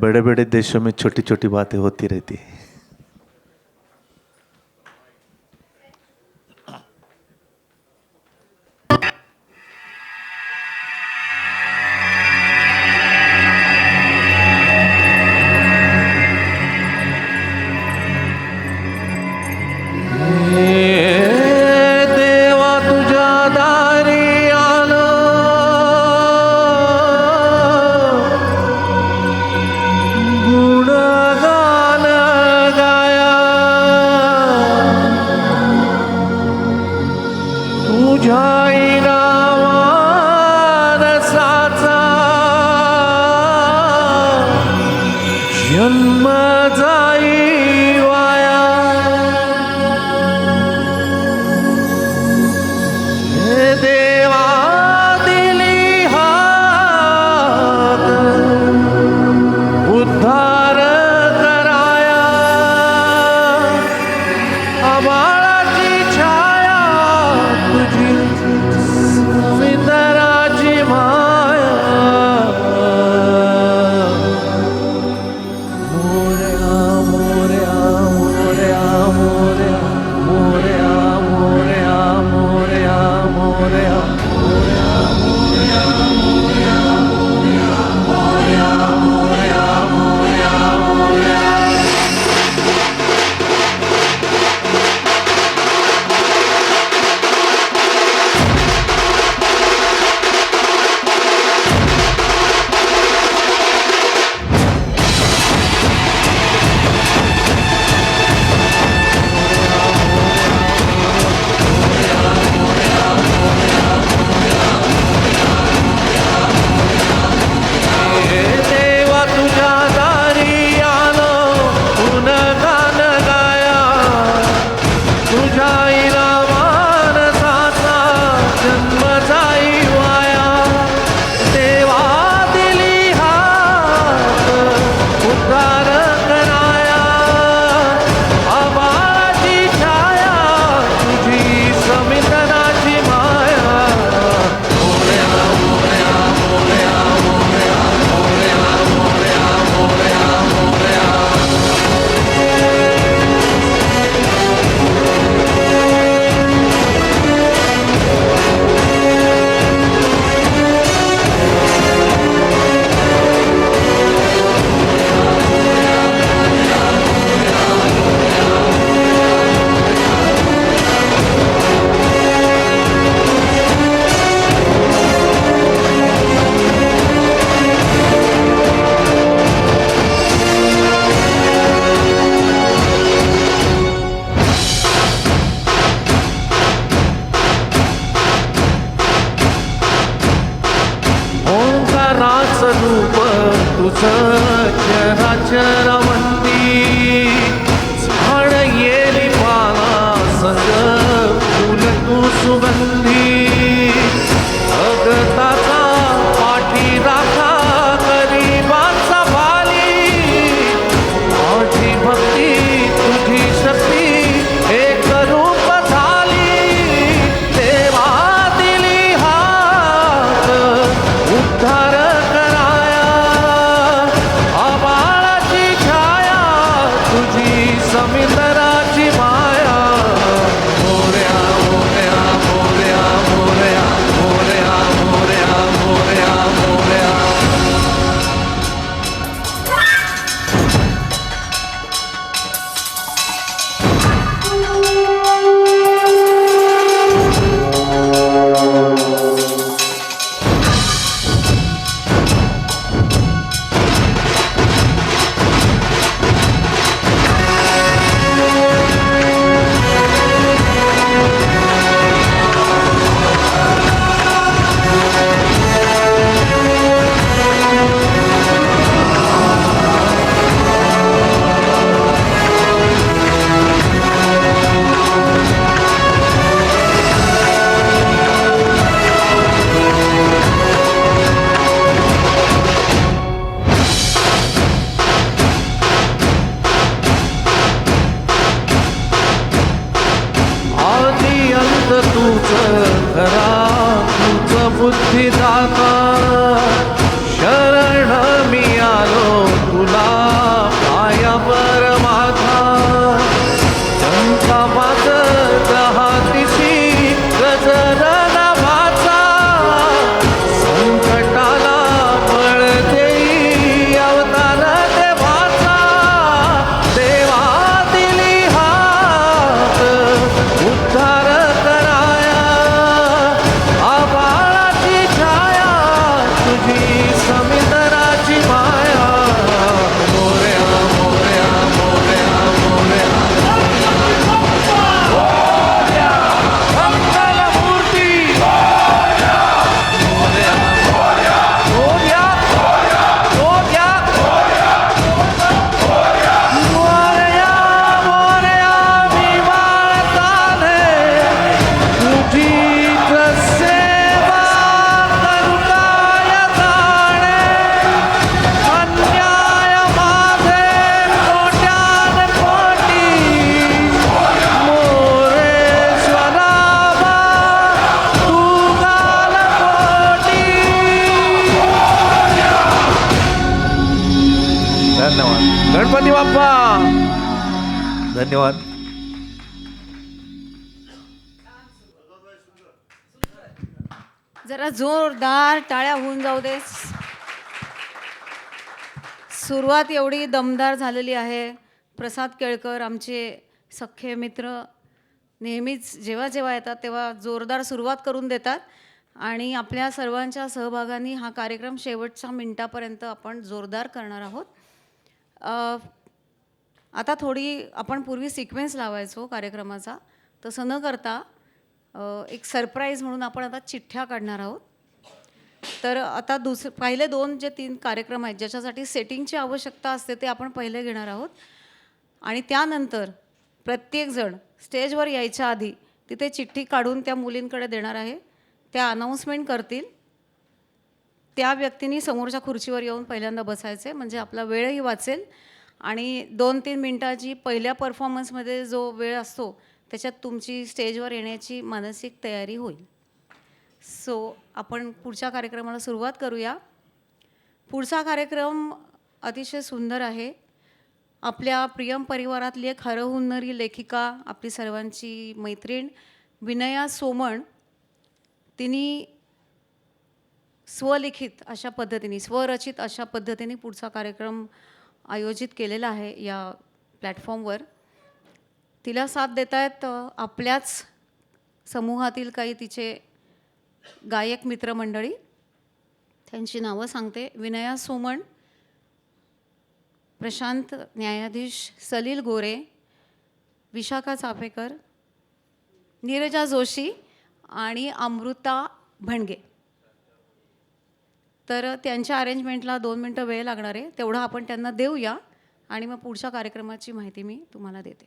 बड़े बड़े देशों में छोटी छोटी बातें होती रहती है। जन्म जाई वाया, हे देवा दिली हाक उद्धार कराया, आभाळाची छाया तुझी वितराची माया, रूप तुझं चराचरवंती, झाड येली पाना संग फुल तू सुगंधी, भगताचा पाठी राखा गरीबाचा भाली, माझी भक्ती तुझी शक्ती एक रूप झाली, देवा दिली हाक उद्धार समुद्राची माया, मोरया मोरया मोरया मोरया मोरया मोरया मोरया मोरया, तुला पायावर माझा चंका वाजत हातीशी गजर नावाचा संकटाला बळ देई अवतार देवाचा देवा दिली हात उद्धार कराया आबाळाची छाया तुझी समुद्राची माया मोरया मोरया मोरया मोरया मंगलमूर्ती मोरया मोरया मोरया मोरया मोरया मोरया विवाळताने तुझीच सेवा करू काय जाणे अन्याय माझे कोट्यान कोटी मोरेश्वरा तू गाल कोटी. धन्यवाद गणपती बाप्पा. धन्यवाद. जरा जोरदार टाळ्या होऊन जाऊ दे. सुरुवात एवढी दमदार झालेली आहे. प्रसाद केळकर आमचे सख्खे मित्र नेहमीच जेव्हा जेव्हा येतात तेव्हा जोरदार सुरुवात करून देतात आणि आपल्या सर्वांच्या सहभागाने हा कार्यक्रम शेवटच्या मिनिटापर्यंत आपण जोरदार करणार आहोत. आता थोडी आपण पूर्वी सिक्वेन्स लावायचो कार्यक्रमाचा, तसं न करता एक सरप्राईज म्हणून आपण आता चिठ्ठ्या काढणार आहोत. तर आता पहिले 2 जे 3 कार्यक्रम आहेत ज्याच्यासाठी सेटिंगची आवश्यकता असते ते आपण पहिले घेणार आहोत आणि त्यानंतर प्रत्येकजण स्टेजवर यायच्या आधी तिथे चिठ्ठी काढून त्या मुलींकडे देणार आहे. त्या अनाऊन्समेंट करतील. त्या व्यक्तींनी समोरच्या खुर्चीवर येऊन पहिल्यांदा बसायचे म्हणजे आपला वेळही वाचेल आणि 2-3 मिनटाची पहिल्या परफॉर्मन्समध्ये जो वेळ असतो त्याच्यात तुमची स्टेजवर येण्याची मानसिक तयारी होईल. सो आपण पुढच्या कार्यक्रमाला सुरुवात करूया. पुढचा कार्यक्रम अतिशय सुंदर आहे. आपल्या प्रियम परिवारातली एक हरहुन्नरी लेखिका, आपली सर्वांची मैत्रीण विनया सोमण, तिने स्वलिखित अशा पद्धतीने, स्वरचित अशा पद्धतीने पुढचा कार्यक्रम आयोजित केलेला आहे या प्लॅटफॉर्मवर. तिला साथ देत आहेत आपल्याच समूहातील काही तिचे गायक मित्रमंडळी. त्यांची नावं सांगते. विनया सोमण, प्रशांत न्यायाधीश, सलील गोरे, विशाखा चाफेकर, नीरजा जोशी आणि अमृता भणगे. तर त्यांच्या अरेंजमेंटला 2 मिनटं वेळ लागणार आहे. तेवढा आपण त्यांना देऊया आणि मग पुढच्या कार्यक्रमाची माहिती मी तुम्हाला देते.